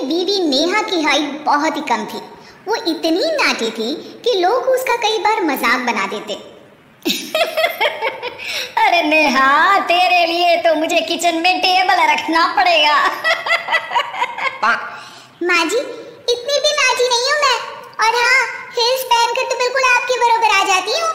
बीवी नेहा की हाइट बहुत ही कम थी। वो इतनी नाटी थी कि लोग उसका कई बार मजाक बना देते। अरे नेहा, तेरे लिए तो मुझे किचन में टेबल रखना पड़ेगा। माँ जी, इतनी भी नाटी नहीं हूँ मैं, और हाँ, हिल्स पहनकर तो बिल्कुल आपके बराबर आ जाती हूँ।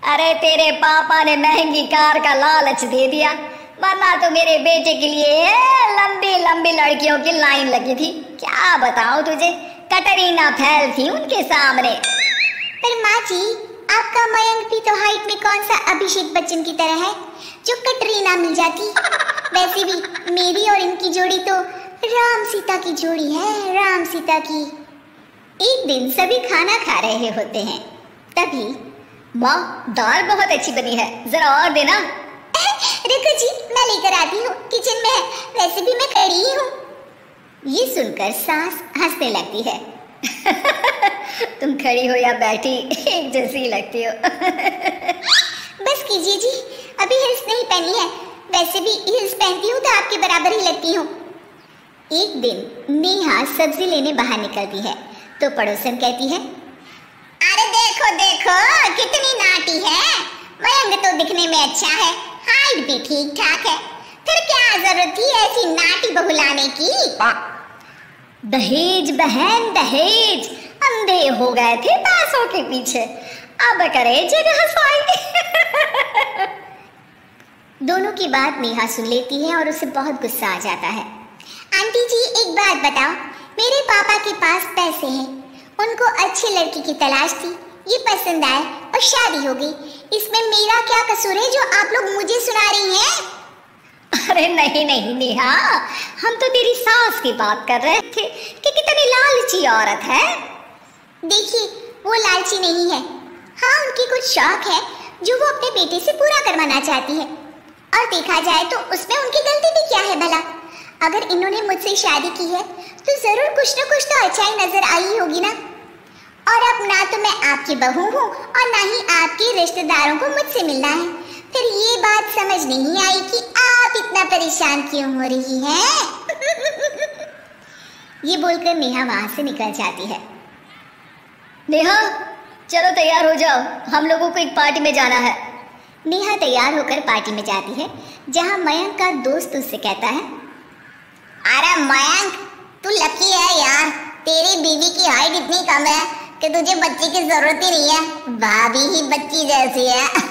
अरे तेरे पापा ने महंगी कार का लालच दे दिया, वरना तो मेरे बेटे के लिए लंबी लंबी लड़कियों की लाइन लगी थी। क्या बताऊं तुझे, कटरीना फैल थी उनके सामने। पर माँ जी, आपका मयंक भी तो हाइट में कौन सा अभिषेक बच्चन की तरह है जो कटरीना मिल जाती। वैसे भी मेरी और इनकी जोड़ी तो राम सीता की जोड़ी है, राम सीता की। एक दिन सभी खाना खा रहे होते हैं, तभी माँ, दाल बहुत अच्छी बनी है, जरा और देना। रुको जी, मैं लेकर आती हूँ, किचन में है, वैसे भी मैं खड़ी ही हूँ। ये सुनकर सास हंसने लगती है। तुम खड़ी हो या बैठी, एक जैसी लगती हो। बस कीजिए जी, अभी हिल्स नहीं पहनी है, वैसे भी हिल्स पहनती हूँ तो आपके बराबर ही लगती हूँ। एक दिन नेहा सब्जी लेने बाहर निकलती है तो पड़ोसन कहती है, अरे देखो देखो कितनी नाटी है, मयंक तो दिखने में अच्छा है, हाइट भी ठीक ठाक है, फिर क्या जरूरत थी ऐसी नाटी बहू लाने की। दहेज बहन, दहेज, अंधे हो गए थे पैसों के पीछे, अब करे जगह सफाई। दोनों की बात नेहा सुन लेती है और उसे बहुत गुस्सा आ जाता है। आंटी जी, एक बात बताओ, मेरे पापा के पास पैसे हैं, उनको अच्छी लड़की की तलाश थी, ये पसंद आए और शादी हो गई, इसमें मेरा क्या कसूर है जो आप लोग मुझे सुना रही हैं? अरे नहीं नहीं नेहा, हम तो तेरी सास की बात कर रहे थे कि कितनी लालची औरत है। देखिए, वो लालची नहीं है, हाँ उनकी कुछ शौक है जो वो अपने बेटे से पूरा करवाना चाहती है, और देखा जाए तो उसमें उनकी गलती भी क्या है भला। अगर इन्होंने मुझसे शादी की है तो जरूर कुछ न कुछ तो अच्छाई नजर आई होगी ना। और अब ना तो मैं आपकी बहू हूँ और ना ही आपके रिश्तेदारों को मुझसे मिलना है, फिर ये बात समझ नहीं आई कि आप इतना परेशान क्यों हो रही हैं। ये बोलकर नेहा वहां से निकल जाती है। नेहा, चलो तैयार हो जाओ, हम लोगों को एक पार्टी में जाना है। नेहा तैयार होकर पार्टी में जाती है, जहाँ मयंक का दोस्त उससे कहता है, अरे मयंक, तू लकी है यार, तेरी बीवी की हाइट इतनी कम है कि तुझे बच्चे की जरूरत ही नहीं है, भाभी ही बच्ची जैसी है।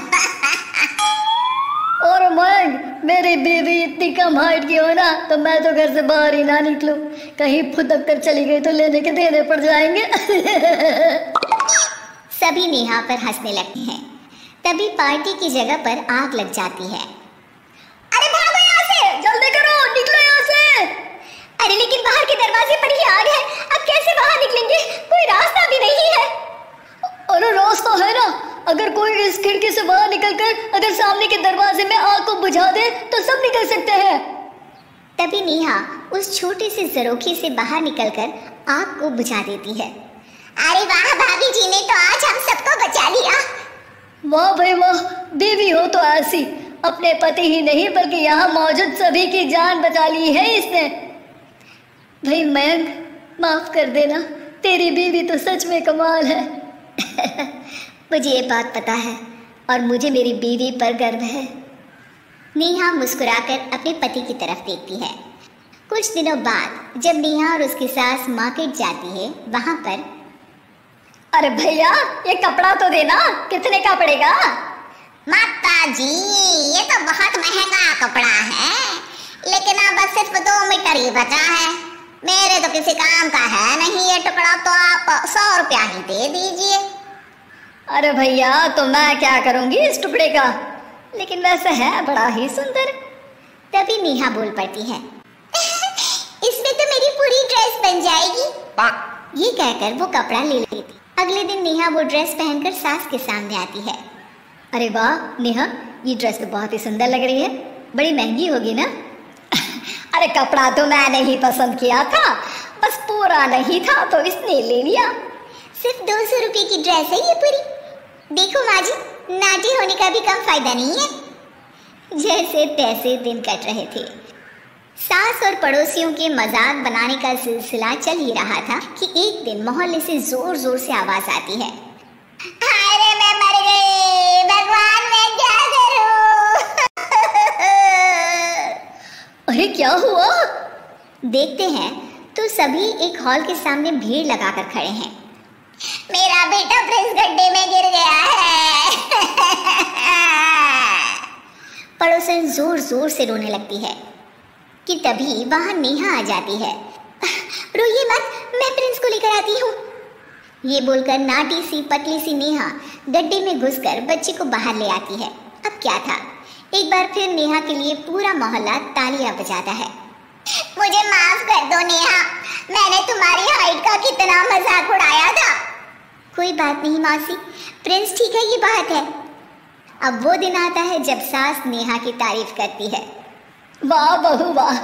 और मयंक, मेरी बीवी इतनी कम हाइट की हो ना तो मैं तो घर से बाहर ही ना निकलूं, कहीं फुदक कर चली गई तो लेने के देने पड़ जाएंगे। सभी नेहा पर हंसने लगते हैं। तभी पार्टी की जगह पर आग लग जाती है। अरे भागो यहाँ से, जल्दी करो, निकलो यहाँ से। अरे लेकिन बाहर के दरवाजे पर ही आग है, अब कैसे बाहर निकलेंगे, कोई रास्ता भी नहीं है। अरे रास्ता है ना, अगर कोई इस खिड़की से बाहर निकलकर अगर सामने के दरवाजे में आग को बुझा दे तो सब निकल सकते हैं। तभी नेहा उस छोटे से जरोखे से बाहर निकलकर आग को बुझा देती है। अरे वाह, भाभी जी ने तो आज हम सबको बचा लिया। वाह भाई वाह, बीवी हो तो ऐसी, अपने पति ही नहीं बल्कि यहाँ मौजूद सभी की जान बचा ली है इसने। भाई मयंक, माफ कर देना, तेरी बीवी तो सच में कमाल है। मुझे ये बात पता है और मुझे मेरी बीवी पर गर्व है। नेहा मुस्कुराकर अपने पति की तरफ देखती है। कुछ दिनों बाद जब नेहा और उसकी सास मार्केट जाती है, वहां पर, अरे भैया, ये कपड़ा तो देना, कितने का पड़ेगा? माता जी, ये तो बहुत महंगा कपड़ा है, लेकिन अब बस सिर्फ 2 मीटर ही बचा है, मेरे तो किसी काम का है नहीं ये टुकड़ा, तो आप 100 रुपया ही दे दीजिए। अरे भैया, तो मैं क्या करूंगी इस टुकड़े का, लेकिन वैसे है बड़ा ही सुंदर। तभी नेहा बोल पड़ती है, इसमें तो मेरी पूरी ड्रेस बन जाएगी। ये कहकर वो कपड़ा ले लेती। अगले दिन नेहा वो ड्रेस पहनकर सास के सामने आती है। अरे वाह नेहा, ये ड्रेस तो बहुत ही सुंदर लग रही है, बड़ी महंगी होगी ना? अरे कपड़ा तो मैंने ही पसंद किया था, बस पूरा नहीं था तो इसने ले लिया। सिर्फ 200 रुपये की ड्रेस है ये पूरी। देखो माँ जी, नाटी होने का भी कम फायदा नहीं है। जैसे तैसे दिन कट रहे थे। सास और पड़ोसियों के मजाक बनाने का सिलसिला चल ही रहा था कि एक दिन मोहल्ले से जोर जोर से आवाज आती है, अरे मैं मर गई, भगवान मैं क्या करूं? अरे क्या हुआ? देखते हैं तो सभी एक हॉल के सामने भीड़ लगाकर खड़े हैं। मेरा बेटा प्रिंस गड्ढे में गिर गया है। पड़ोसन जोर जोर से रोने लगती है कि तभी वहां नेहा आ जाती है। रोइए मत, मैं प्रिंस को लेकर आती हूँ। ये बोलकर नाटी सी पतली सी नेहा गड्ढे में घुसकर बच्चे को बाहर ले आती है। अब क्या था, एक बार फिर नेहा के लिए पूरा मोहल्ला तालियां बजाता है। मुझे माफ कर दो नेहा, मैंने तुम्हारी हाइट का कितना मजाक उड़ाया था। कोई बात नहीं मौसी, प्रिंस ठीक है, ये बात है। अब वो दिन आता है जब सास नेहा की तारीफ करती है। वाह बहू वाह,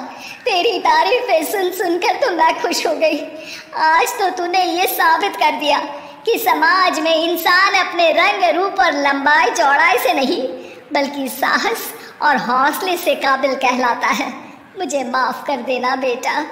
तेरी तारीफें सुन सुनकर तो मैं खुश हो गई। आज तो तूने ये साबित कर दिया कि समाज में इंसान अपने रंग रूप और लंबाई चौड़ाई से नहीं बल्कि साहस और हौसले से काबिल कहलाता है। मुझे माफ कर देना बेटा।